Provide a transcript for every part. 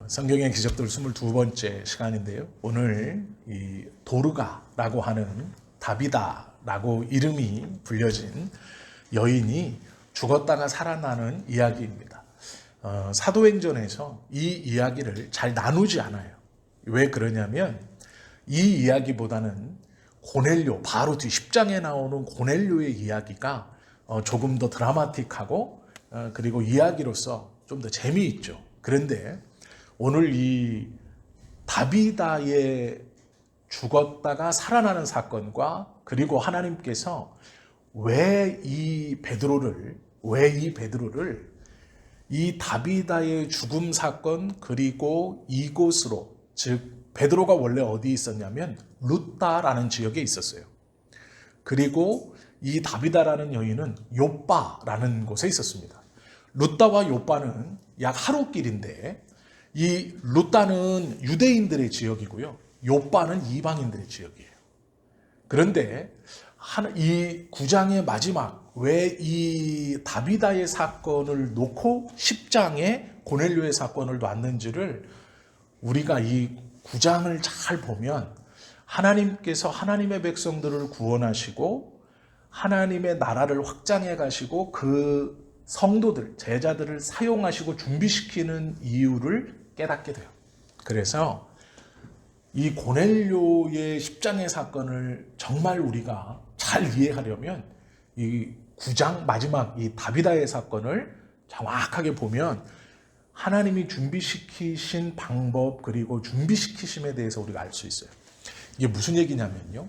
성경의 기적들 22번째 시간인데요. 오늘 이 도르가라고 하는 다비다라고 이름이 불려진 여인이 죽었다가 살아나는 이야기입니다. 사도행전에서 이 이야기를 잘 나누지 않아요. 왜 그러냐면 이 이야기보다는 고넬료, 바로 뒤 10장에 나오는 고넬료의 이야기가 조금 더 드라마틱하고 그리고 이야기로서 좀 더 재미있죠. 그런데 오늘 이 다비다의 죽었다가 살아나는 사건과 그리고 하나님께서 왜 이 베드로를 이 다비다의 죽음 사건 그리고 이곳으로, 즉 베드로가 원래 어디 있었냐면 루다라는 지역에 있었어요. 그리고 이 다비다라는 여인은 요빠라는 곳에 있었습니다. 루다와 요빠는 약 하루길인데 이 루다는 유대인들의 지역이고요. 요빠는 이방인들의 지역이에요. 그런데 이 9장의 마지막, 왜 이 다비다의 사건을 놓고 10장에 고넬료의 사건을 놨는지를 우리가 이 9장을 잘 보면 하나님께서 하나님의 백성들을 구원하시고 하나님의 나라를 확장해 가시고 그 성도들, 제자들을 사용하시고 준비시키는 이유를 깨닫게 돼요. 그래서 이 고넬료의 10장의 사건을 정말 우리가 잘 이해하려면 이 9장 마지막 이 다비다의 사건을 정확하게 보면 하나님이 준비시키신 방법 그리고 준비시키심에 대해서 우리가 알 수 있어요. 이게 무슨 얘기냐면요.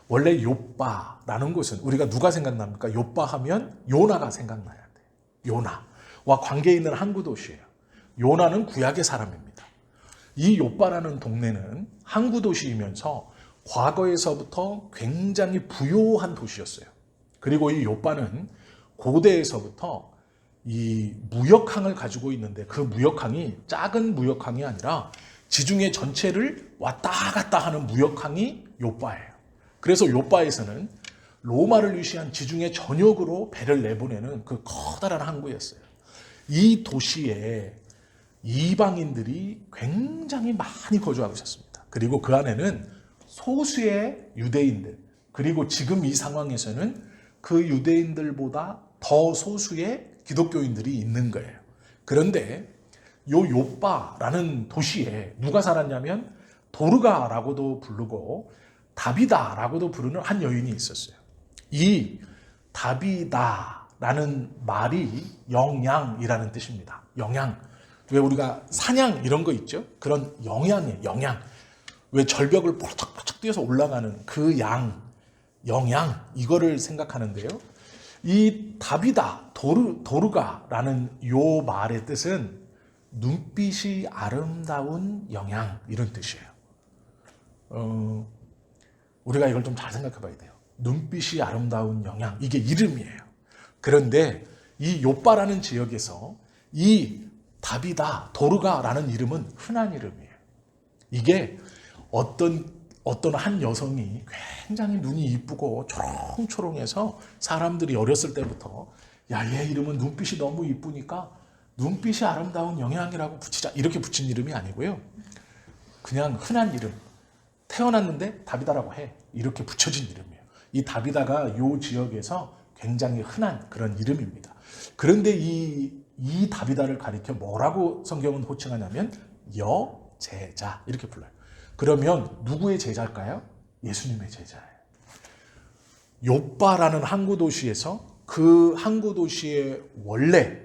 원래 요빠라는 곳은 우리가 누가 생각납니까? 요빠 하면 요나가 생각나야 돼요. 요나와 관계 있는 항구 도시예요. 요나는 구약의 사람입니다. 이 요빠라는 동네는 항구 도시이면서 과거에서부터 굉장히 부요한 도시였어요. 그리고 이 요빠는 고대에서부터 이 무역항을 가지고 있는데 그 무역항이 작은 무역항이 아니라 지중해 전체를 왔다 갔다 하는 무역항이 요빠예요. 그래서 요빠에서는 로마를 위시한 지중해 전역으로 배를 내보내는 그 커다란 항구였어요. 이 도시에 이방인들이 굉장히 많이 거주하고 있었습니다. 그리고 그 안에는 소수의 유대인들, 그리고 지금 이 상황에서는 그 유대인들보다 더 소수의 기독교인들이 있는 거예요. 그런데 요 요빠라는 도시에 누가 살았냐면 도르가라고도 부르고 다비다라고도 부르는 한 여인이 있었어요. 이 다비다라는 말이 영양이라는 뜻입니다. 영양. 왜 우리가 사냥 이런 거 있죠? 그런 영양이에요. 영양. 왜 절벽을 폴짝폴짝 뛰어서 올라가는 그 양, 영양, 이거를 생각하는데요. 이 다비다, 도르가라는 요 말의 뜻은 눈빛이 아름다운 영양, 이런 뜻이에요. 우리가 이걸 좀 잘 생각해 봐야 돼요. 눈빛이 아름다운 영양, 이게 이름이에요. 그런데 이 요빠라는 지역에서 이 다비다, 도르가라는 이름은 흔한 이름이에요. 이게 어떤 한 여성이 굉장히 눈이 이쁘고 초롱초롱해서 사람들이 어렸을 때부터 야, 얘 이름은 눈빛이 너무 이쁘니까 눈빛이 아름다운 영양이라고 붙이자, 이렇게 붙인 이름이 아니고요. 그냥 흔한 이름. 태어났는데 다비다라고 해. 이렇게 붙여진 이름이에요. 이 다비다가 요 지역에서 굉장히 흔한 그런 이름입니다. 그런데 이 다비다를 가리켜 뭐라고 성경은 호칭하냐면 여제자, 이렇게 불러요. 그러면 누구의 제자일까요? 예수님의 제자예요. 요빠라는 항구 도시에서 그 항구 도시에 원래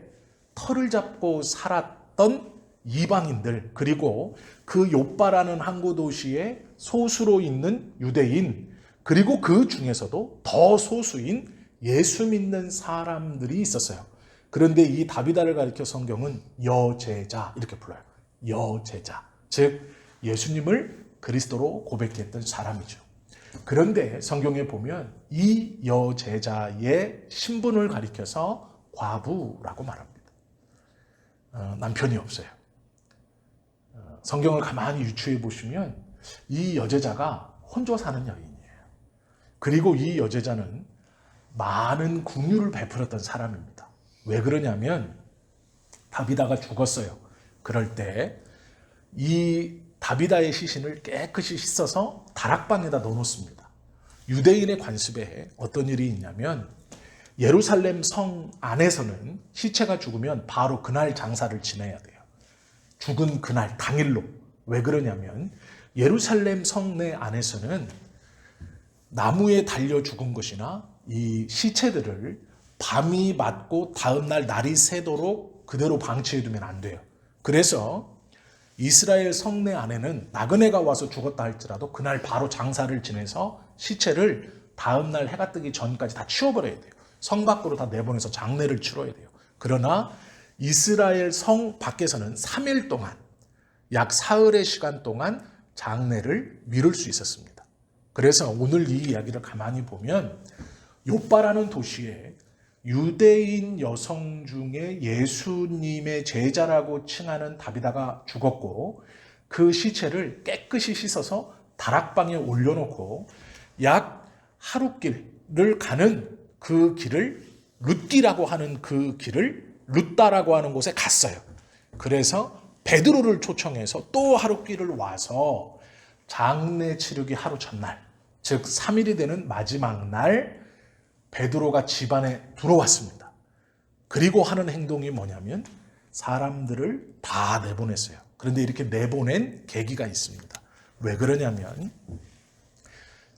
터를 잡고 살았던 이방인들, 그리고 그 요빠라는 항구 도시에 소수로 있는 유대인, 그리고 그 중에서도 더 소수인 예수 믿는 사람들이 있었어요. 그런데 이 다비다를 가리켜 성경은 여제자, 이렇게 불러요. 여제자, 즉 예수님을 그리스도로 고백했던 사람이죠. 그런데 성경에 보면 이 여제자의 신분을 가리켜서 과부라고 말합니다. 남편이 없어요. 성경을 가만히 유추해 보시면 이 여제자가 혼자 사는 여인이에요. 그리고 이 여제자는 많은 긍휼을 베풀었던 사람입니다. 왜 그러냐면 다비다가 죽었어요. 그럴 때 이 다비다의 시신을 깨끗이 씻어서 다락방에다 넣어놓습니다. 유대인의 관습에 어떤 일이 있냐면 예루살렘 성 안에서는 시체가 죽으면 바로 그날 장사를 지내야 돼요. 죽은 그날 당일로. 왜 그러냐면 예루살렘 성내 안에서는 나무에 달려 죽은 것이나 이 시체들을 밤이 맞고 다음날 날이 새도록 그대로 방치해두면 안 돼요. 그래서 이스라엘 성내 안에는 나그네가 와서 죽었다 할지라도 그날 바로 장사를 지내서 시체를 다음날 해가 뜨기 전까지 다 치워버려야 돼요. 성 밖으로 다 내보내서 장례를 치러야 돼요. 그러나 이스라엘 성 밖에서는 3일 동안, 약 사흘의 시간 동안 장례를 미룰 수 있었습니다. 그래서 오늘 이 이야기를 가만히 보면 요빠라는 도시에 유대인 여성 중에 예수님의 제자라고 칭하는 다비다가 죽었고 그 시체를 깨끗이 씻어서 다락방에 올려놓고 약 하루길을 가는 그 길을 룻기라고 하는 그 길을 룻다라고 하는 곳에 갔어요. 그래서 베드로를 초청해서 또 하루길을 와서 장례 치르기 하루 전날, 즉 3일이 되는 마지막 날 베드로가 집안에 들어왔습니다. 그리고 하는 행동이 뭐냐면 사람들을 다 내보냈어요. 그런데 이렇게 내보낸 계기가 있습니다. 왜 그러냐면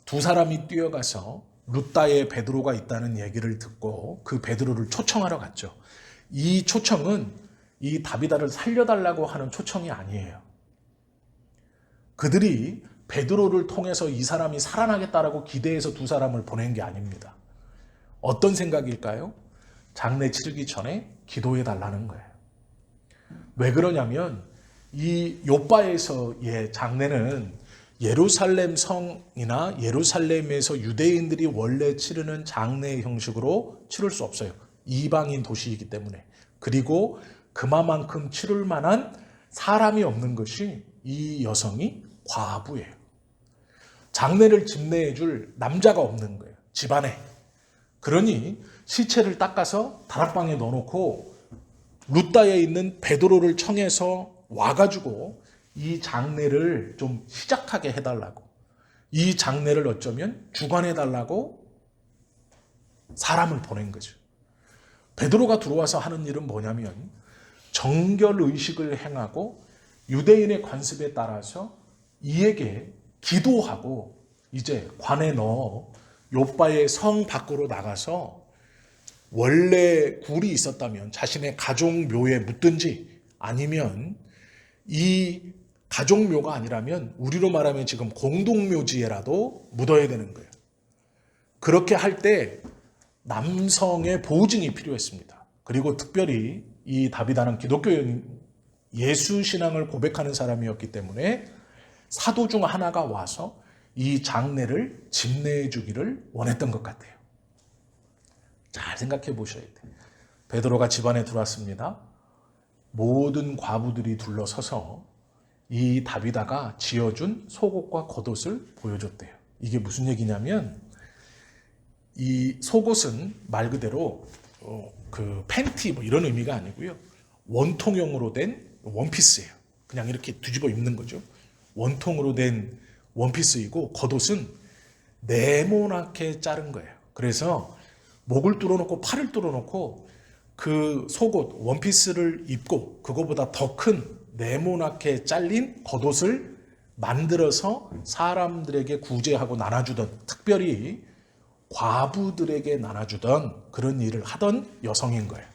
두 사람이 뛰어가서 룻다에 베드로가 있다는 얘기를 듣고 그 베드로를 초청하러 갔죠. 이 초청은 이 다비다를 살려달라고 하는 초청이 아니에요. 그들이 베드로를 통해서 이 사람이 살아나겠다라고 기대해서 두 사람을 보낸 게 아닙니다. 어떤 생각일까요? 장례 치르기 전에 기도해 달라는 거예요. 왜 그러냐면 이 요바에서의 장례는 예루살렘 성이나 예루살렘에서 유대인들이 원래 치르는 장례 형식으로 치를 수 없어요. 이방인 도시이기 때문에. 그리고 그만큼 치를 만한 사람이 없는 것이 이 여성이 과부예요. 장례를 집례해 줄 남자가 없는 거예요. 집안에. 그러니 시체를 닦아서 다락방에 넣어놓고 룻다에 있는 베드로를 청해서 와가지고 이 장례를 좀 시작하게 해달라고, 이 장례를 어쩌면 주관해달라고 사람을 보낸 거죠. 베드로가 들어와서 하는 일은 뭐냐면 정결의식을 행하고 유대인의 관습에 따라서 이에게 기도하고 이제 관에 넣어 요바의 성 밖으로 나가서 원래 굴이 있었다면 자신의 가족묘에 묻든지 아니면 이 가족묘가 아니라면 우리로 말하면 지금 공동묘지에라도 묻어야 되는 거예요. 그렇게 할 때 남성의 보증이 필요했습니다. 그리고 특별히 이 다비다는 기독교인 예수 신앙을 고백하는 사람이었기 때문에 사도 중 하나가 와서 이 장례를 집례해 주기를 원했던 것 같아요. 잘 생각해 보셔야 돼요. 베드로가 집안에 들어왔습니다. 모든 과부들이 둘러서서 이 다비다가 지어준 속옷과 겉옷을 보여줬대요. 이게 무슨 얘기냐면 이 속옷은 말 그대로 그 팬티 뭐 이런 의미가 아니고요. 원통형으로 된 원피스예요. 그냥 이렇게 뒤집어 입는 거죠. 원통으로 된 원피스이고 겉옷은 네모나게 자른 거예요. 그래서 목을 뚫어놓고 팔을 뚫어놓고 그 속옷 원피스를 입고 그거보다 더 큰 네모나게 잘린 겉옷을 만들어서 사람들에게 구제하고 나눠주던, 특별히 과부들에게 나눠주던 그런 일을 하던 여성인 거예요.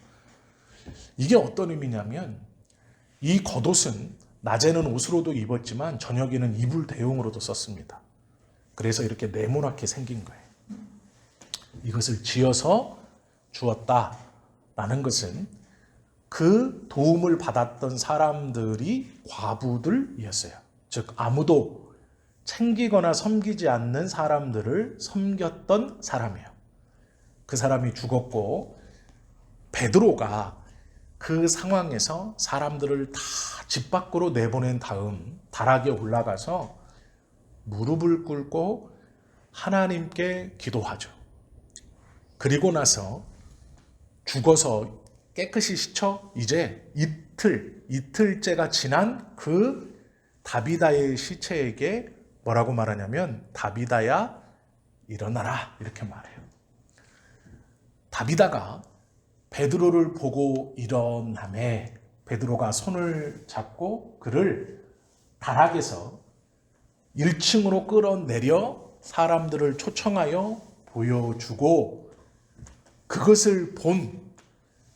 이게 어떤 의미냐면 이 겉옷은 낮에는 옷으로도 입었지만 저녁에는 이불 대용으로도 썼습니다. 그래서 이렇게 네모나게 생긴 거예요. 이것을 지어서 주었다라는 것은 그 도움을 받았던 사람들이 과부들이었어요. 즉 아무도 챙기거나 섬기지 않는 사람들을 섬겼던 사람이에요. 그 사람이 죽었고 베드로가 그 상황에서 사람들을 다 집 밖으로 내보낸 다음 다락에 올라가서 무릎을 꿇고 하나님께 기도하죠. 그리고 나서 죽어서 깨끗이 씻혀 이제 이 이틀째가 지난 그 다비다의 시체에게 뭐라고 말하냐면 다비다야 일어나라 이렇게 말해요. 다비다가 베드로를 보고 일어나매 베드로가 손을 잡고 그를 다락에서 1층으로 끌어내려 사람들을 초청하여 보여주고 그것을 본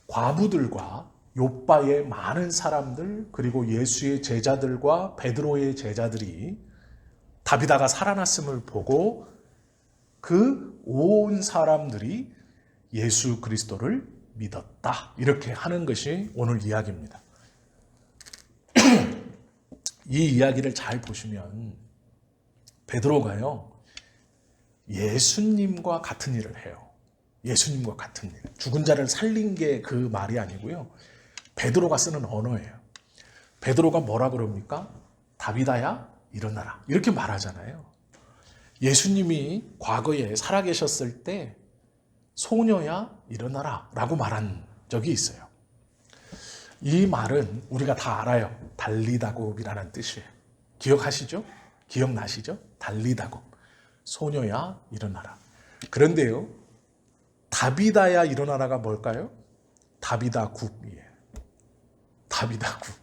과부들과 욥바의 많은 사람들 그리고 예수의 제자들과 베드로의 제자들이 다비다가 살아났음을 보고 그 온 사람들이 예수 그리스도를 믿었다. 이렇게 하는 것이 오늘 이야기입니다. 이 이야기를 잘 보시면 베드로가요. 예수님과 같은 일을 해요. 예수님과 같은 일. 죽은 자를 살린 게 그 말이 아니고요. 베드로가 쓰는 언어예요. 베드로가 뭐라 그럽니까? 다비다야 일어나라. 이렇게 말하잖아요. 예수님이 과거에 살아계셨을 때 소녀야 일어나라 라고 말한 적이 있어요. 이 말은 우리가 다 알아요. 달리다굽이라는 뜻이에요. 기억하시죠? 기억나시죠? 달리다굽. 소녀야 일어나라. 그런데요. 다비다야 일어나라가 뭘까요? 다비다굽이에요. 다비다굽.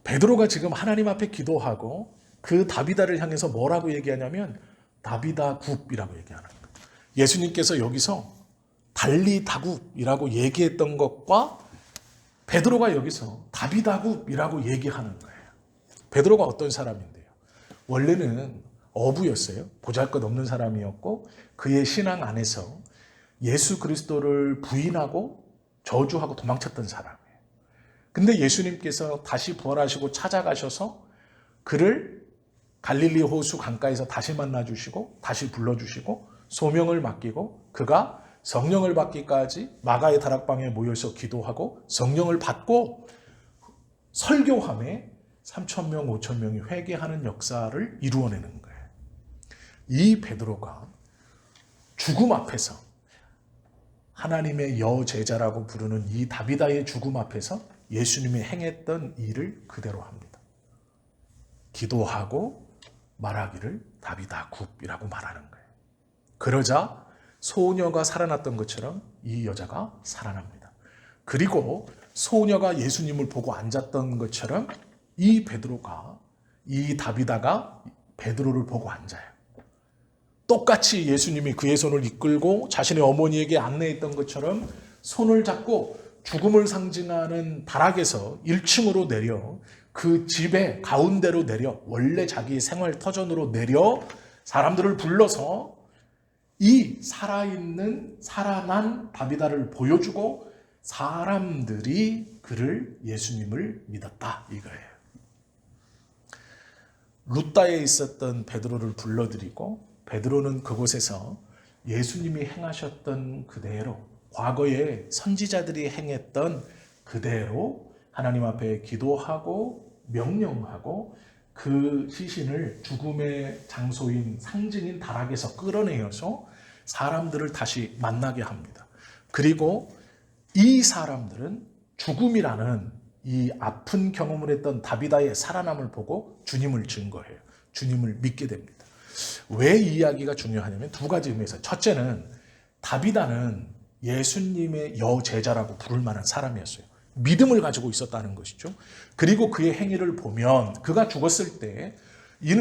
베드로가 지금 하나님 앞에 기도하고 그 다비다를 향해서 뭐라고 얘기하냐면 다비다굽이라고 얘기하는 거예요. 예수님께서 여기서 달리다굽이라고 얘기했던 것과 베드로가 여기서 다비다굽이라고 얘기하는 거예요. 베드로가 어떤 사람인데요? 원래는 어부였어요. 보잘것없는 사람이었고 그의 신앙 안에서 예수 그리스도를 부인하고 저주하고 도망쳤던 사람이에요. 근데 예수님께서 다시 부활하시고 찾아가셔서 그를 갈릴리 호수 강가에서 다시 만나주시고 다시 불러주시고 소명을 맡기고 그가 성령을 받기까지 마가의 다락방에 모여서 기도하고 성령을 받고 설교함에 3,000명, 5,000명이 회개하는 역사를 이루어내는 거예요. 이 베드로가 죽음 앞에서 하나님의 여제자라고 부르는 이 다비다의 죽음 앞에서 예수님이 행했던 일을 그대로 합니다. 기도하고 말하기를 다비다굽이라고 말하는 거예요. 그러자 소녀가 살아났던 것처럼 이 여자가 살아납니다. 그리고 소녀가 예수님을 보고 앉았던 것처럼 이 베드로가 이 다비다가 베드로를 보고 앉아요. 똑같이 예수님이 그의 손을 이끌고 자신의 어머니에게 안내했던 것처럼 손을 잡고 죽음을 상징하는 다락에서 1층으로 내려 그 집의 가운데로 내려 원래 자기의 생활 터전으로 내려 사람들을 불러서 이 살아있는 살아난 다비다를 보여주고 사람들이 그를 예수님을 믿었다 이거예요. 룻다에 있었던 베드로를 불러들이고 베드로는 그곳에서 예수님이 행하셨던 그대로 과거에 선지자들이 행했던 그대로 하나님 앞에 기도하고 명령하고 그 시신을 죽음의 장소인 상징인 다락에서 끌어내어서 사람들을 다시 만나게 합니다. 그리고 이 사람들은 죽음이라는 이 아픈 경험을 했던 다비다의 살아남을 보고 주님을 증거해요. 주님을 믿게 됩니다. 왜 이 이야기가 중요하냐면 두 가지 의미에서 첫째는 다비다는 예수님의 여제자라고 부를 만한 사람이었어요. 믿음을 가지고 있었다는 것이죠. 그리고 그의 행위를 보면 그가 죽었을 때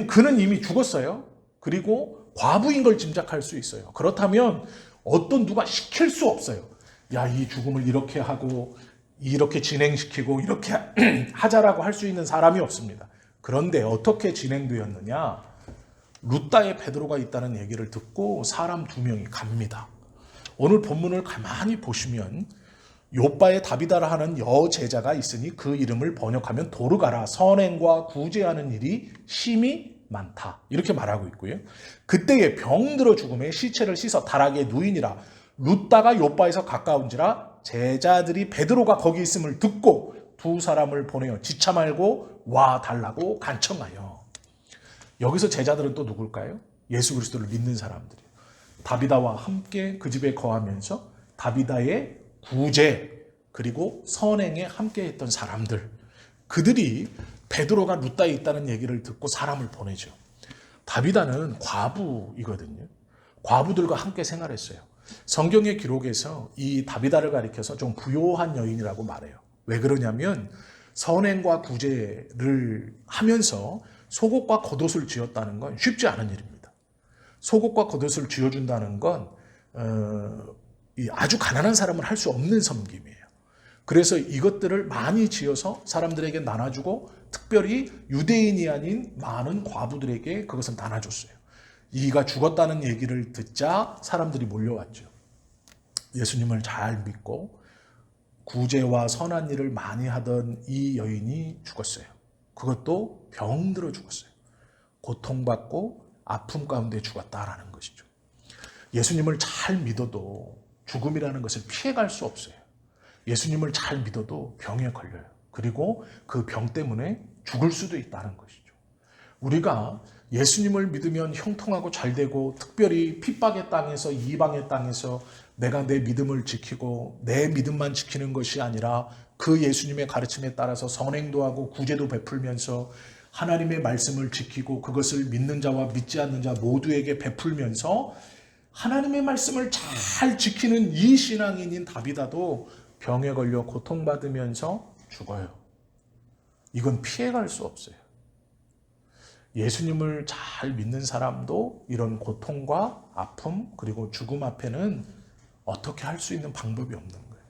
그는 이미 죽었어요. 그리고 과부인 걸 짐작할 수 있어요. 그렇다면 어떤 누가 시킬 수 없어요. 야, 이 죽음을 이렇게 하고 이렇게 진행시키고 이렇게 하자라고 할 수 있는 사람이 없습니다. 그런데 어떻게 진행되었느냐? 룻다에 베드로가 있다는 얘기를 듣고 사람 2명이 갑니다. 오늘 본문을 가만히 보시면 욥바의 다비다라 하는 여제자가 있으니 그 이름을 번역하면 도르가라 선행과 구제하는 일이 심히 많다 이렇게 말하고 있고요. 그때에 병들어 죽음에 시체를 씻어 다락에 누이니라. 룻다가 욥바에서 가까운지라 제자들이 베드로가 거기 있음을 듣고 두 사람을 보내어 지차 말고 와 달라고 간청하여. 여기서 제자들은 또 누굴까요? 예수 그리스도를 믿는 사람들이에요. 다비다와 함께 그 집에 거하면서 다비다의 구제 그리고 선행에 함께했던 사람들, 그들이 베드로가 룻다에 있다는 얘기를 듣고 사람을 보내죠. 다비다는 과부이거든요. 과부들과 함께 생활했어요. 성경의 기록에서 이 다비다를 가리켜서 좀 부요한 여인이라고 말해요. 왜 그러냐면 선행과 구제를 하면서 속옷과 겉옷을 지었다는 건 쉽지 않은 일입니다. 속옷과 겉옷을 지어준다는 건 아주 가난한 사람은 할 수 없는 섬김이에요. 그래서 이것들을 많이 지어서 사람들에게 나눠주고 특별히 유대인이 아닌 많은 과부들에게 그것을 나눠줬어요. 이가 죽었다는 얘기를 듣자 사람들이 몰려왔죠. 예수님을 잘 믿고 구제와 선한 일을 많이 하던 이 여인이 죽었어요. 그것도 병들어 죽었어요. 고통받고 아픔 가운데 죽었다라는 것이죠. 예수님을 잘 믿어도 죽음이라는 것을 피해갈 수 없어요. 예수님을 잘 믿어도 병에 걸려요. 그리고 그 병 때문에 죽을 수도 있다는 것이죠. 우리가 예수님을 믿으면 형통하고 잘되고 특별히 핍박의 땅에서 이방의 땅에서 내가 내 믿음을 지키고 내 믿음만 지키는 것이 아니라 그 예수님의 가르침에 따라서 선행도 하고 구제도 베풀면서 하나님의 말씀을 지키고 그것을 믿는 자와 믿지 않는 자 모두에게 베풀면서 하나님의 말씀을 잘 지키는 이 신앙인인 다비다도 병에 걸려 고통받으면서 죽어요. 이건 피해갈 수 없어요. 예수님을 잘 믿는 사람도 이런 고통과 아픔 그리고 죽음 앞에는 어떻게 할 수 있는 방법이 없는 거예요.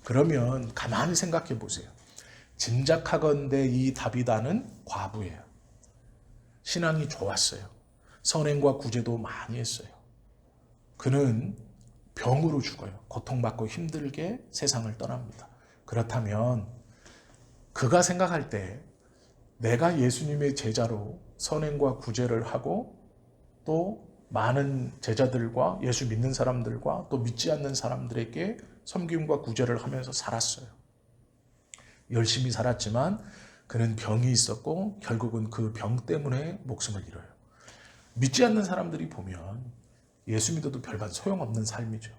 그러면 가만히 생각해 보세요. 짐작하건대 이 다비다는 과부예요. 신앙이 좋았어요. 선행과 구제도 많이 했어요. 그는 병으로 죽어요. 고통받고 힘들게 세상을 떠납니다. 그렇다면 그가 생각할 때 내가 예수님의 제자로 선행과 구제를 하고 또 많은 제자들과 예수 믿는 사람들과 또 믿지 않는 사람들에게 섬김과 구제를 하면서 살았어요. 열심히 살았지만 그는 병이 있었고 결국은 그 병 때문에 목숨을 잃어요. 믿지 않는 사람들이 보면 예수 믿어도 별반 소용없는 삶이죠.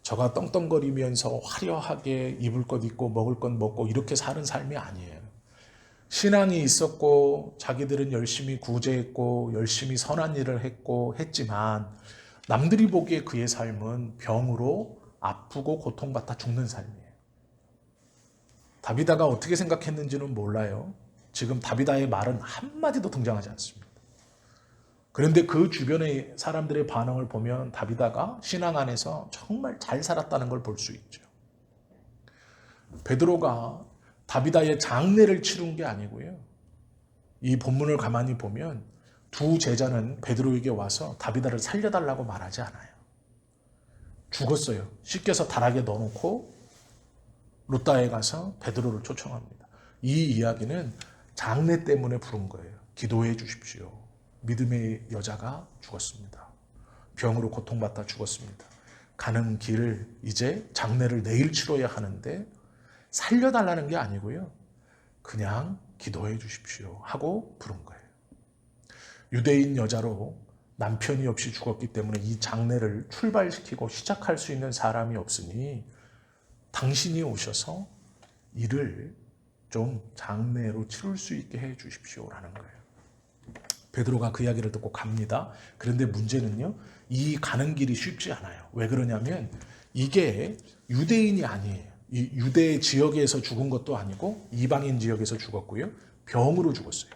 저가 떵떵거리면서 화려하게 입을 것 입고 먹을 것 먹고 이렇게 사는 삶이 아니에요. 신앙이 있었고 자기들은 열심히 구제했고 열심히 선한 일을 했지만 남들이 보기에 그의 삶은 병으로 아프고 고통받아 죽는 삶이에요. 다비다가 어떻게 생각했는지는 몰라요. 지금 다비다의 말은 한마디도 등장하지 않습니다. 그런데 그 주변의 사람들의 반응을 보면 다비다가 신앙 안에서 정말 잘 살았다는 걸 볼 수 있죠. 베드로가 다비다의 장례를 치른 게 아니고요. 이 본문을 가만히 보면 두 제자는 베드로에게 와서 다비다를 살려달라고 말하지 않아요. 죽었어요. 씻겨서 다락에 넣어놓고 룻다에 가서 베드로를 초청합니다. 이 이야기는 장례 때문에 부른 거예요. 기도해 주십시오. 믿음의 여자가 죽었습니다. 병으로 고통받다 죽었습니다. 가는 길 이제 장례를 내일 치러야 하는데 살려달라는 게 아니고요. 그냥 기도해 주십시오 하고 부른 거예요. 유대인 여자로 남편이 없이 죽었기 때문에 이 장례를 출발시키고 시작할 수 있는 사람이 없으니 당신이 오셔서 이를 좀 장례로 치룰 수 있게 해 주십시오라는 거예요. 베드로가 그 이야기를 듣고 갑니다. 그런데 문제는요, 이 가는 길이 쉽지 않아요. 왜 그러냐면 이게 유대인이 아니에요. 이 유대 지역에서 죽은 것도 아니고 이방인 지역에서 죽었고요. 병으로 죽었어요.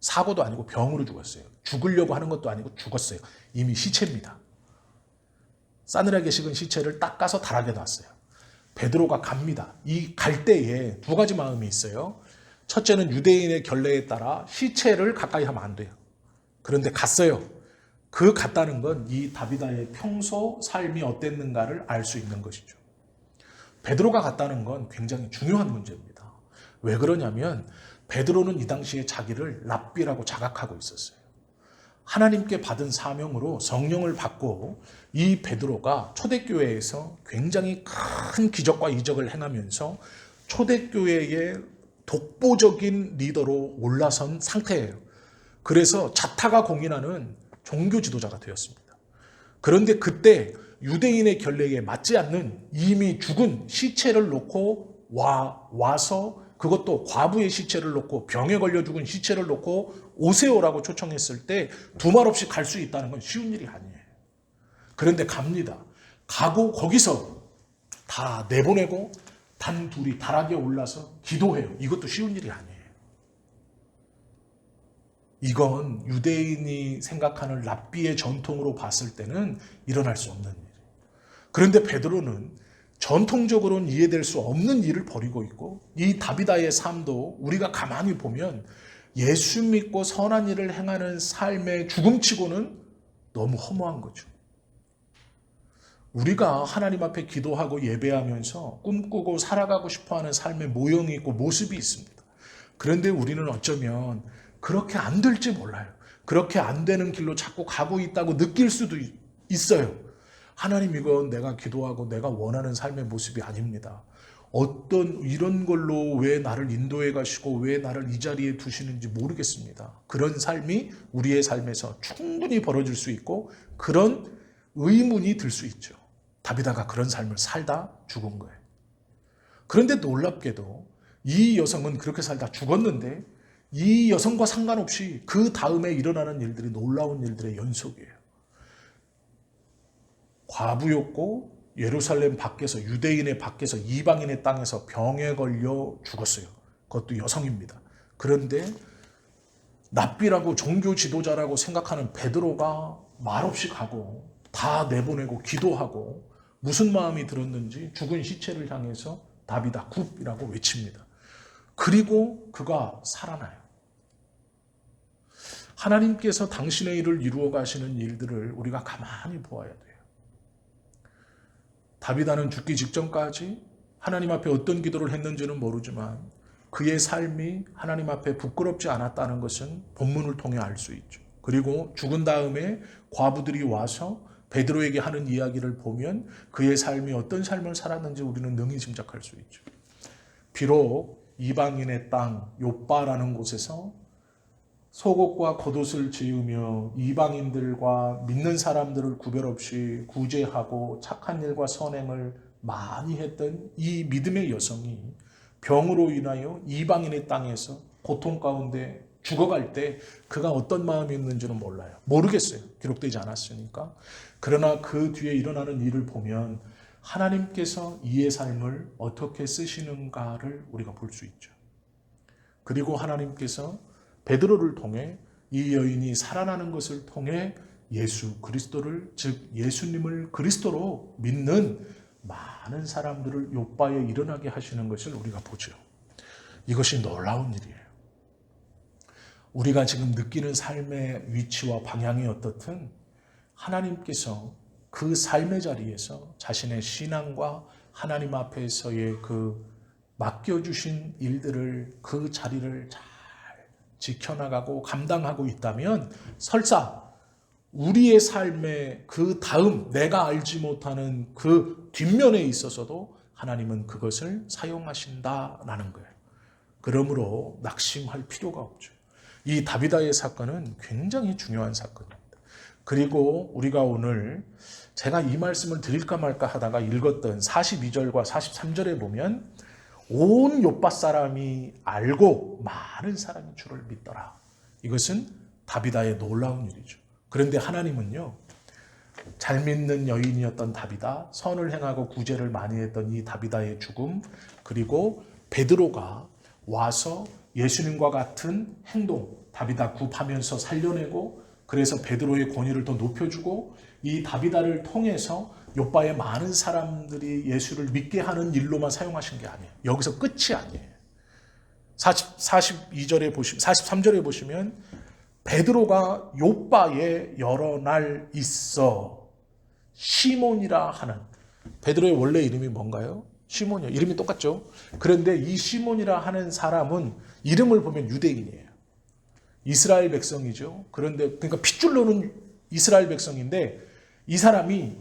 사고도 아니고 병으로 죽었어요. 죽으려고 하는 것도 아니고 죽었어요. 이미 시체입니다. 싸늘하게 식은 시체를 닦아서 다락에 놨어요. 베드로가 갑니다. 이 갈 때에 두 가지 마음이 있어요. 첫째는 유대인의 결례에 따라 시체를 가까이 하면 안 돼요. 그런데 갔어요. 그 갔다는 건 이 다비다의 평소 삶이 어땠는가를 알 수 있는 것이죠. 베드로가 갔다는 건 굉장히 중요한 문제입니다. 왜 그러냐면 베드로는 이 당시에 자기를 랍비라고 자각하고 있었어요. 하나님께 받은 사명으로 성령을 받고 이 베드로가 초대교회에서 굉장히 큰 기적과 이적을 행하면서 초대교회의 독보적인 리더로 올라선 상태예요. 그래서 자타가 공인하는 종교 지도자가 되었습니다. 그런데 그때 유대인의 결례에 맞지 않는 이미 죽은 시체를 놓고 와서 그것도 과부의 시체를 놓고 병에 걸려 죽은 시체를 놓고 오세요라고 초청했을 때 두 말 없이 갈 수 있다는 건 쉬운 일이 아니에요. 그런데 갑니다. 가고 거기서 다 내보내고 단 둘이 다락에 올라서 기도해요. 이것도 쉬운 일이 아니에요. 이건 유대인이 생각하는 랍비의 전통으로 봤을 때는 일어날 수 없는 일이에요. 그런데 베드로는 전통적으로는 이해될 수 없는 일을 벌이고 있고, 이 다비다의 삶도 우리가 가만히 보면 예수 믿고 선한 일을 행하는 삶의 죽음치고는 너무 허무한 거죠. 우리가 하나님 앞에 기도하고 예배하면서 꿈꾸고 살아가고 싶어하는 삶의 모형이 있고 모습이 있습니다. 그런데 우리는 어쩌면 그렇게 안 될지 몰라요. 그렇게 안 되는 길로 자꾸 가고 있다고 느낄 수도 있어요. 하나님, 이건 내가 기도하고 내가 원하는 삶의 모습이 아닙니다. 어떤 이런 걸로 왜 나를 인도해 가시고 왜 나를 이 자리에 두시는지 모르겠습니다. 그런 삶이 우리의 삶에서 충분히 벌어질 수 있고 그런 의문이 들 수 있죠. 다비다가 그런 삶을 살다 죽은 거예요. 그런데 놀랍게도 이 여성은 그렇게 살다 죽었는데 이 여성과 상관없이 그 다음에 일어나는 일들이 놀라운 일들의 연속이에요. 과부였고 예루살렘 밖에서, 유대인의 밖에서, 이방인의 땅에서 병에 걸려 죽었어요. 그것도 여성입니다. 그런데 랍비라고 종교 지도자라고 생각하는 베드로가 말없이 가고 다 내보내고 기도하고 무슨 마음이 들었는지 죽은 시체를 향해서 다비다 굽이라고 외칩니다. 그리고 그가 살아나요. 하나님께서 당신의 일을 이루어 가시는 일들을 우리가 가만히 보아야 돼요. 다비다는 죽기 직전까지 하나님 앞에 어떤 기도를 했는지는 모르지만 그의 삶이 하나님 앞에 부끄럽지 않았다는 것은 본문을 통해 알 수 있죠. 그리고 죽은 다음에 과부들이 와서 베드로에게 하는 이야기를 보면 그의 삶이 어떤 삶을 살았는지 우리는 능히 짐작할 수 있죠. 비록 이방인의 땅 욥바라는 곳에서 속옷과 겉옷을 지으며 이방인들과 믿는 사람들을 구별 없이 구제하고 착한 일과 선행을 많이 했던 이 믿음의 여성이 병으로 인하여 이방인의 땅에서 고통 가운데 죽어갈 때 그가 어떤 마음이었는지는 몰라요. 모르겠어요. 기록되지 않았으니까. 그러나 그 뒤에 일어나는 일을 보면 하나님께서 이의 삶을 어떻게 쓰시는가를 우리가 볼 수 있죠. 그리고 하나님께서 베드로를 통해 이 여인이 살아나는 것을 통해 예수 그리스도를, 즉 예수님을 그리스도로 믿는 많은 사람들을 욥바에 일어나게 하시는 것을 우리가 보죠. 이것이 놀라운 일이에요. 우리가 지금 느끼는 삶의 위치와 방향이 어떻든 하나님께서 그 삶의 자리에서 자신의 신앙과 하나님 앞에서의 그 맡겨주신 일들을, 그 자리를 잘 지켜나가고 감당하고 있다면 설사 우리의 삶의 그 다음 내가 알지 못하는 그 뒷면에 있어서도 하나님은 그것을 사용하신다라는 거예요. 그러므로 낙심할 필요가 없죠. 이 다비다의 사건은 굉장히 중요한 사건입니다. 그리고 우리가 오늘 제가 이 말씀을 드릴까 말까 하다가 읽었던 42절과 43절에 보면 온 욥바 사람이 알고 많은 사람이 주를 믿더라. 이것은 다비다의 놀라운 일이죠. 그런데 하나님은요, 잘 믿는 여인이었던 다비다, 선을 행하고 구제를 많이 했던 이 다비다의 죽음, 그리고 베드로가 와서 예수님과 같은 행동, 다비다 굽하면서 살려내고 그래서 베드로의 권위를 더 높여주고 이 다비다를 통해서 욥바의 많은 사람들이 예수를 믿게 하는 일로만 사용하신 게 아니에요. 여기서 끝이 아니에요. 42절에 보시면, 43절에 보시면 베드로가 욥바에 여러 날 있어 시몬이라 하는, 베드로의 원래 이름이 뭔가요? 시몬이요. 이름이 똑같죠. 그런데 이 시몬이라 하는 사람은 이름을 보면 유대인이에요. 이스라엘 백성이죠. 그런데 그러니까 핏줄로는 이스라엘 백성인데 이 사람이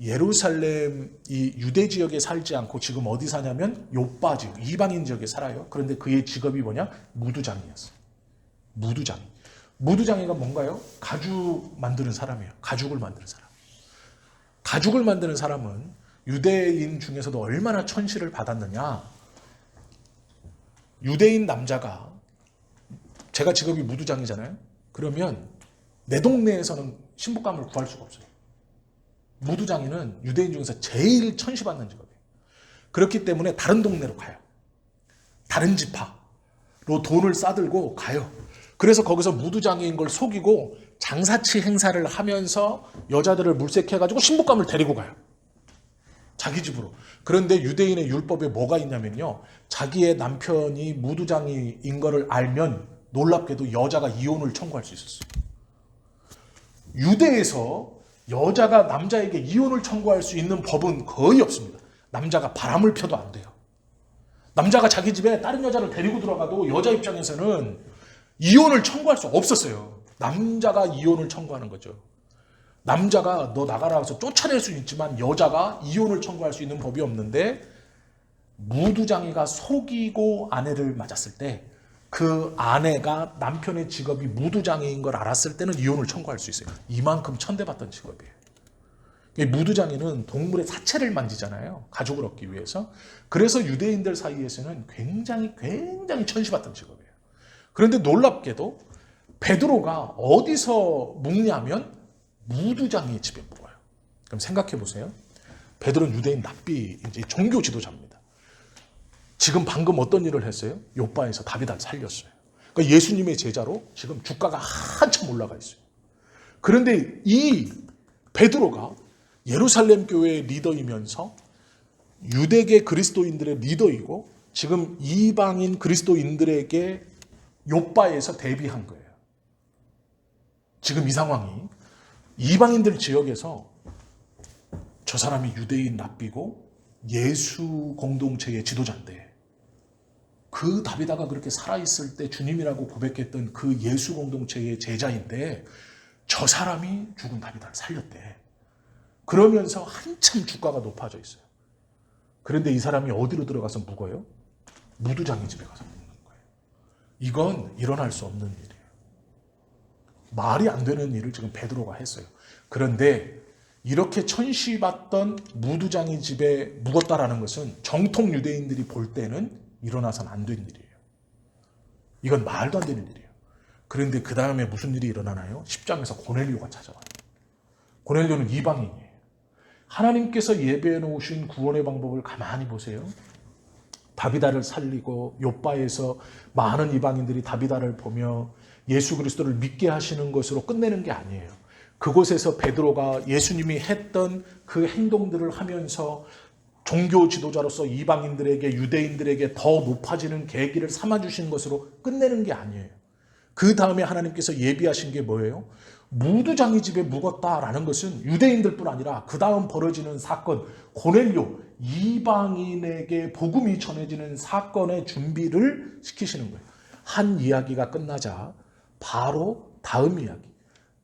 예루살렘 이 유대 지역에 살지 않고 지금 어디 사냐면 욥바 지역, 이방인 지역에 살아요. 그런데 그의 직업이 뭐냐? 무두장이었어요. 무두장이. 무두장이가 뭔가요? 가죽 만드는 사람이에요. 가죽을 만드는 사람. 가죽을 만드는 사람은 유대인 중에서도 얼마나 천시를 받았느냐. 유대인 남자가, 제가 직업이 무두장이잖아요. 그러면 내 동네에서는 신부감을 구할 수가 없어요. 무두장이는 유대인 중에서 제일 천시받는 직업이에요. 그렇기 때문에 다른 동네로 가요. 다른 지파로 돈을 싸들고 가요. 그래서 거기서 무두장인 걸 속이고 장사치 행사를 하면서 여자들을 물색해가지고 신부감을 데리고 가요. 자기 집으로. 그런데 유대인의 율법에 뭐가 있냐면요. 자기의 남편이 무두장이인 거를 알면 놀랍게도 여자가 이혼을 청구할 수 있었어요. 유대에서 여자가 남자에게 이혼을 청구할 수 있는 법은 거의 없습니다. 남자가 바람을 펴도 안 돼요. 남자가 자기 집에 다른 여자를 데리고 들어가도 여자 입장에서는 이혼을 청구할 수 없었어요. 남자가 이혼을 청구하는 거죠. 남자가 너 나가라 해서 쫓아낼 수 있지만 여자가 이혼을 청구할 수 있는 법이 없는데, 무두장이가 속이고 아내를 맞았을 때 그 아내가 남편의 직업이 무두장이인 걸 알았을 때는 이혼을 청구할 수 있어요. 이만큼 천대받던 직업이에요. 무두장이는 동물의 사체를 만지잖아요. 가죽을 얻기 위해서. 그래서 유대인들 사이에서는 굉장히 천시받던 직업이에요. 그런데 놀랍게도 베드로가 어디서 묵냐면 무두장이의 집에 묵어요. 그럼 생각해 보세요. 베드로는 유대인 랍비, 이제 종교 지도자입니다. 지금 방금 어떤 일을 했어요? 요바에서 다비다를 살렸어요. 그러니까 예수님의 제자로 지금 주가가 한참 올라가 있어요. 그런데 이 베드로가 예루살렘 교회의 리더이면서 유대계 그리스도인들의 리더이고 지금 이방인 그리스도인들에게 요바에서 대비한 거예요. 지금 이 상황이 이방인들 지역에서 저 사람이 유대인 랍비고 예수 공동체의 지도자인데, 그 다비다가 그렇게 살아있을 때 주님이라고 고백했던 그 예수 공동체의 제자인데 저 사람이 죽은 다비다를 살렸대. 그러면서 한참 주가가 높아져 있어요. 그런데 이 사람이 어디로 들어가서 묵어요? 무두장이 집에 가서 묵는 거예요. 이건 일어날 수 없는 일이에요. 말이 안 되는 일을 지금 베드로가 했어요. 그런데 이렇게 천시받던 무두장이 집에 묵었다라는 것은 정통 유대인들이 볼 때는 일어나서는 안 된 일이에요. 이건 말도 안 되는 일이에요. 그런데 그 다음에 무슨 일이 일어나나요? 10장에서 고넬료가 찾아와요. 고넬료는 이방인이에요. 하나님께서 예배해 놓으신 구원의 방법을 가만히 보세요. 다비다를 살리고 욥바에서 많은 이방인들이 다비다를 보며 예수 그리스도를 믿게 하시는 것으로 끝내는 게 아니에요. 그곳에서 베드로가 예수님이 했던 그 행동들을 하면서 종교 지도자로서 이방인들에게, 유대인들에게 더 높아지는 계기를 삼아주신 것으로 끝내는 게 아니에요. 그 다음에 하나님께서 예비하신 게 뭐예요? 무두장이 집에 묵었다라는 것은 유대인들뿐 아니라 그 다음 벌어지는 사건, 고넬료, 이방인에게 복음이 전해지는 사건의 준비를 시키시는 거예요. 한 이야기가 끝나자 바로 다음 이야기,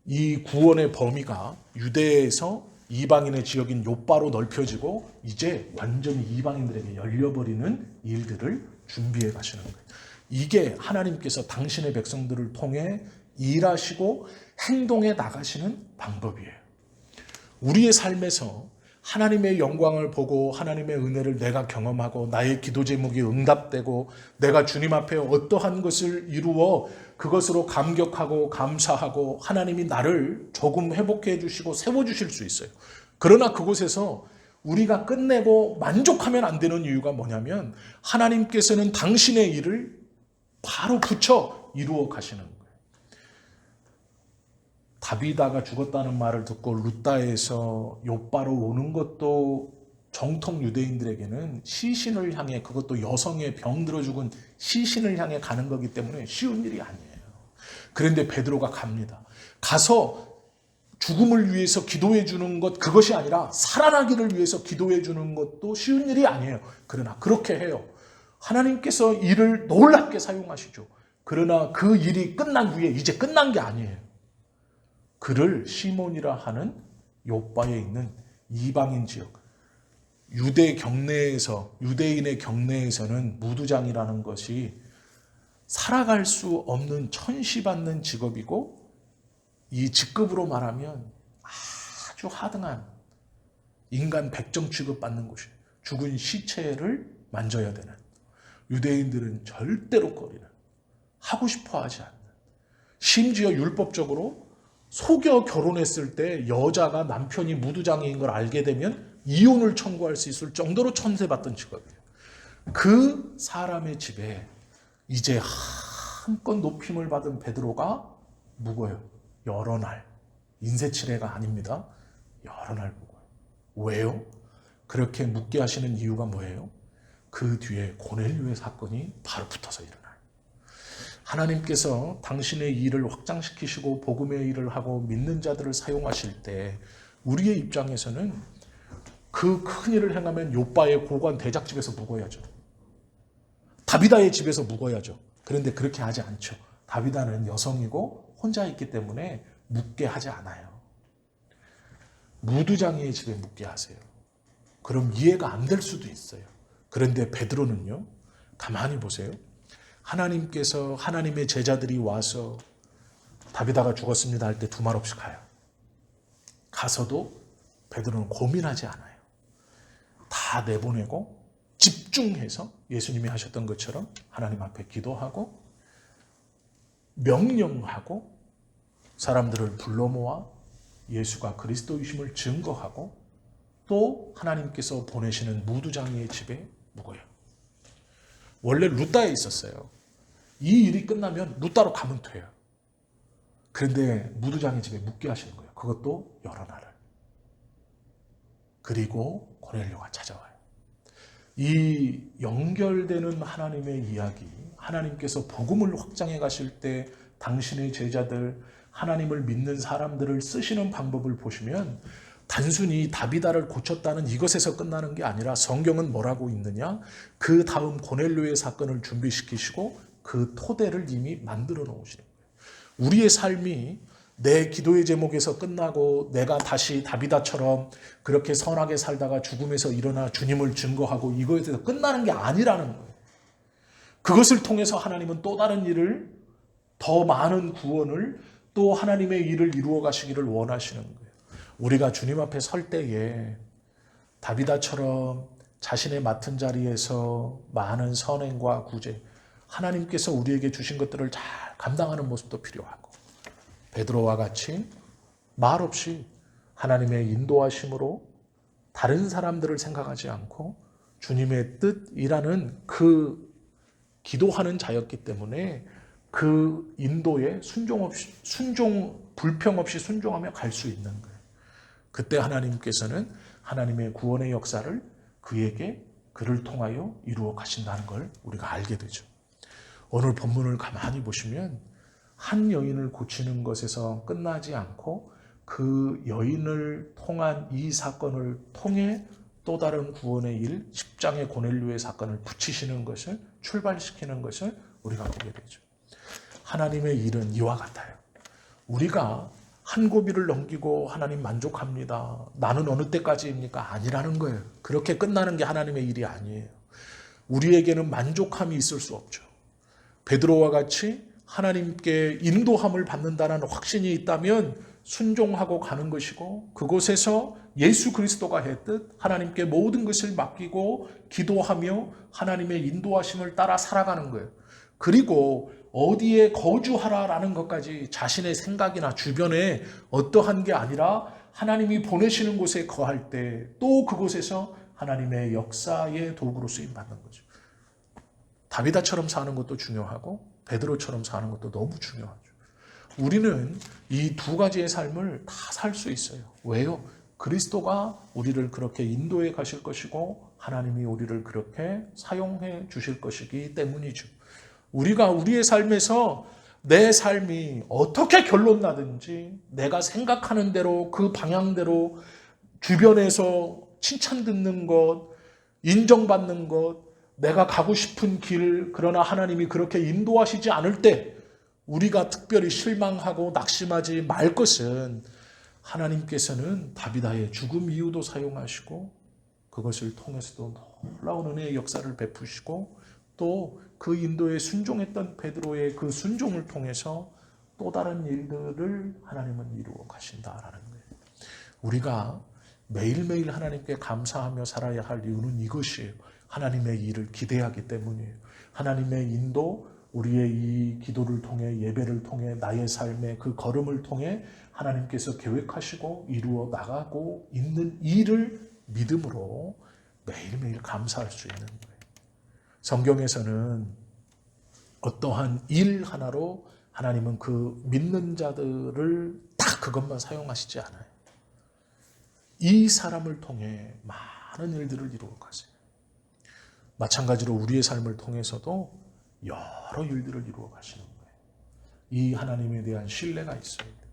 이 구원의 범위가 유대에서 이방인의 지역인 욥바로 넓혀지고 이제 완전히 이방인들에게 열려버리는 일들을 준비해 가시는 거예요. 이게 하나님께서 당신의 백성들을 통해 일하시고 행동해 나가시는 방법이에요. 우리의 삶에서 하나님의 영광을 보고 하나님의 은혜를 내가 경험하고 나의 기도 제목이 응답되고 내가 주님 앞에 어떠한 것을 이루어 그것으로 감격하고 감사하고 하나님이 나를 조금 회복해 주시고 세워주실 수 있어요. 그러나 그곳에서 우리가 끝내고 만족하면 안 되는 이유가 뭐냐면 하나님께서는 당신의 일을 바로 붙여 이루어 가시는 거예요. 다비다가 죽었다는 말을 듣고 룻다에서 욥바로 오는 것도 정통 유대인들에게는 시신을 향해, 그것도 여성의 병들어 죽은 시신을 향해 가는 거기 때문에 쉬운 일이 아니에요. 그런데 베드로가 갑니다. 가서 죽음을 위해서 기도해 주는 것, 그것이 아니라 살아나기를 위해서 기도해 주는 것도 쉬운 일이 아니에요. 그러나 그렇게 해요. 하나님께서 이를 놀랍게 사용하시죠. 그러나 그 일이 끝난 후에 이제 끝난 게 아니에요. 그를 시몬이라 하는 욥바에 있는 이방인 지역, 유대 경내에서, 유대인의 경내에서는 무두장이라는 것이 살아갈 수 없는 천시받는 직업이고, 이 직급으로 말하면 아주 하등한 인간 백정 취급받는 곳이에요. 죽은 시체를 만져야 되는, 유대인들은 절대로 꺼리는, 하고 싶어 하지 않는, 심지어 율법적으로 속여 결혼했을 때 여자가 남편이 무두장애인 걸 알게 되면 이혼을 청구할 수 있을 정도로 천세받던 직업이에요. 그 사람의 집에 이제 한껏 높임을 받은 베드로가 묵어요. 여러 날. 인쇄치레가 아닙니다. 여러 날 묵어요. 왜요? 그렇게 묵게 하시는 이유가 뭐예요? 그 뒤에 고넬료의 사건이 바로 붙어서 일어나요. 하나님께서 당신의 일을 확장시키시고 복음의 일을 하고 믿는 자들을 사용하실 때 우리의 입장에서는 그 큰 일을 행하면 요바의 고관 대작집에서 묵어야죠. 다비다의 집에서 묵어야죠. 그런데 그렇게 하지 않죠. 다비다는 여성이고 혼자 있기 때문에 묵게 하지 않아요. 무두장이의 집에 묵게 하세요. 그럼 이해가 안 될 수도 있어요. 그런데 베드로는요, 가만히 보세요. 하나님께서 하나님의 제자들이 와서 다비다가 죽었습니다 할 때 두 말 없이 가요. 가서도 베드로는 고민하지 않아요. 다 내보내고 집중해서 예수님이 하셨던 것처럼 하나님 앞에 기도하고 명령하고 사람들을 불러 모아 예수가 그리스도이심을 증거하고 또 하나님께서 보내시는 무두장이의 집에 묵어요. 원래 루다에 있었어요. 이 일이 끝나면 루다로 가면 돼요. 그런데 무두장의 집에 묵게 하시는 거예요. 그것도 여러 날을. 그리고 고넬료가 찾아와요. 이 연결되는 하나님의 이야기, 하나님께서 복음을 확장해 가실 때 당신의 제자들, 하나님을 믿는 사람들을 쓰시는 방법을 보시면 단순히 다비다를 고쳤다는 이것에서 끝나는 게 아니라 성경은 뭐라고 있느냐? 그 다음 고넬료의 사건을 준비시키시고 그 토대를 이미 만들어 놓으시는 거예요. 우리의 삶이 내 기도의 제목에서 끝나고 내가 다시 다비다처럼 그렇게 선하게 살다가 죽음에서 일어나 주님을 증거하고 이거에서 끝나는 게 아니라는 거예요. 그것을 통해서 하나님은 또 다른 일을, 더 많은 구원을, 또 하나님의 일을 이루어 가시기를 원하시는 거예요. 우리가 주님 앞에 설 때에 다비다처럼 자신의 맡은 자리에서 많은 선행과 구제, 하나님께서 우리에게 주신 것들을 잘 감당하는 모습도 필요하고, 베드로와 같이 말없이 하나님의 인도하심으로 다른 사람들을 생각하지 않고 주님의 뜻이라는 그 기도하는 자였기 때문에 그 인도에 불평 없이 순종하며 갈 수 있는 거예요. 그때 하나님께서는 하나님의 구원의 역사를 그를 통하여 이루어 가신다는 걸 우리가 알게 되죠. 오늘 본문을 가만히 보시면 한 여인을 고치는 것에서 끝나지 않고 그 여인을 통한 이 사건을 통해 또 다른 구원의 일, 10장의 고넬료의 사건을 붙이시는 것을, 출발시키는 것을 우리가 보게 되죠. 하나님의 일은 이와 같아요. 우리가 한 고비를 넘기고 하나님 만족합니다. 나는 어느 때까지입니까? 아니라는 거예요. 그렇게 끝나는 게 하나님의 일이 아니에요. 우리에게는 만족함이 있을 수 없죠. 베드로와 같이 하나님께 인도함을 받는다는 확신이 있다면 순종하고 가는 것이고, 그곳에서 예수 그리스도가 했듯 하나님께 모든 것을 맡기고 기도하며 하나님의 인도하심을 따라 살아가는 거예요. 그리고 어디에 거주하라라는 것까지 자신의 생각이나 주변에 어떠한 게 아니라 하나님이 보내시는 곳에 거할 때 또 그곳에서 하나님의 역사의 도구로 쓰임받는 거죠. 다비다처럼 사는 것도 중요하고 베드로처럼 사는 것도 너무 중요하죠. 우리는 이 두 가지의 삶을 다 살 수 있어요. 왜요? 그리스도가 우리를 그렇게 인도해 가실 것이고 하나님이 우리를 그렇게 사용해 주실 것이기 때문이죠. 우리가 우리의 삶에서 내 삶이 어떻게 결론 나든지 내가 생각하는 대로 그 방향대로 주변에서 칭찬 듣는 것, 인정받는 것, 내가 가고 싶은 길, 그러나 하나님이 그렇게 인도하시지 않을 때 우리가 특별히 실망하고 낙심하지 말 것은, 하나님께서는 다비다의 죽음 이후도 사용하시고 그것을 통해서도 놀라운 은혜의 역사를 베푸시고 또 그 인도에 순종했던 베드로의 그 순종을 통해서 또 다른 일들을 하나님은 이루어 가신다라는 거예요. 우리가 매일매일 하나님께 감사하며 살아야 할 이유는 이것이에요. 하나님의 일을 기대하기 때문이에요. 하나님의 인도, 우리의 이 기도를 통해, 예배를 통해, 나의 삶의 그 걸음을 통해 하나님께서 계획하시고 이루어 나가고 있는 일을 믿음으로 매일매일 감사할 수 있는 거예요. 성경에서는 어떠한 일 하나로 하나님은 그 믿는 자들을 딱 그것만 사용하시지 않아요. 이 사람을 통해 많은 일들을 이루어 가세요. 마찬가지로 우리의 삶을 통해서도 여러 일들을 이루어 가시는 거예요. 이 하나님에 대한 신뢰가 있어야 돼요.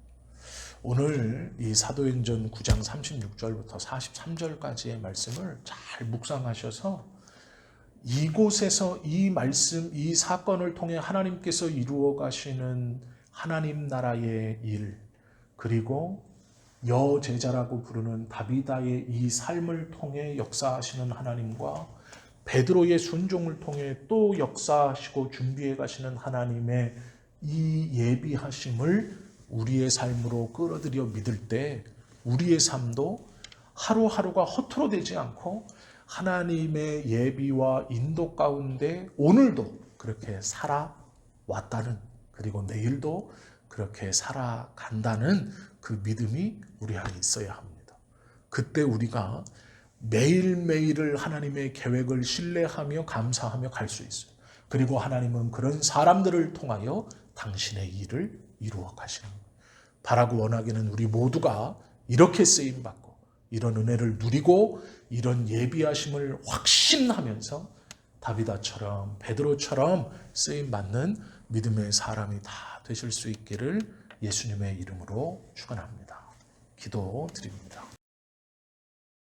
오늘 이 사도행전 9장 36절부터 43절까지의 말씀을 잘 묵상하셔서 이곳에서 이 말씀, 이 사건을 통해 하나님께서 이루어 가시는 하나님 나라의 일, 그리고 여제자라고 부르는 다비다의 이 삶을 통해 역사하시는 하나님과 베드로의 순종을 통해 또 역사하시고 준비해 가시는 하나님의 이 예비하심을 우리의 삶으로 끌어들여 믿을 때 우리의 삶도 하루하루가 허투루 되지 않고 하나님의 예비와 인도 가운데 오늘도 그렇게 살아왔다는, 그리고 내일도 그렇게 살아간다는 그 믿음이 우리 안에 있어야 합니다. 그때 우리가 매일매일을 하나님의 계획을 신뢰하며 감사하며 갈 수 있어요. 그리고 하나님은 그런 사람들을 통하여 당신의 일을 이루어 가시는 거예요. 바라고 원하기는 우리 모두가 이렇게 쓰임받고 이런 은혜를 누리고 이런 예비하심을 확신하면서 다비다처럼 베드로처럼 쓰임받는 믿음의 사람이 다 되실 수 있기를 예수님의 이름으로 축원합니다. 기도드립니다.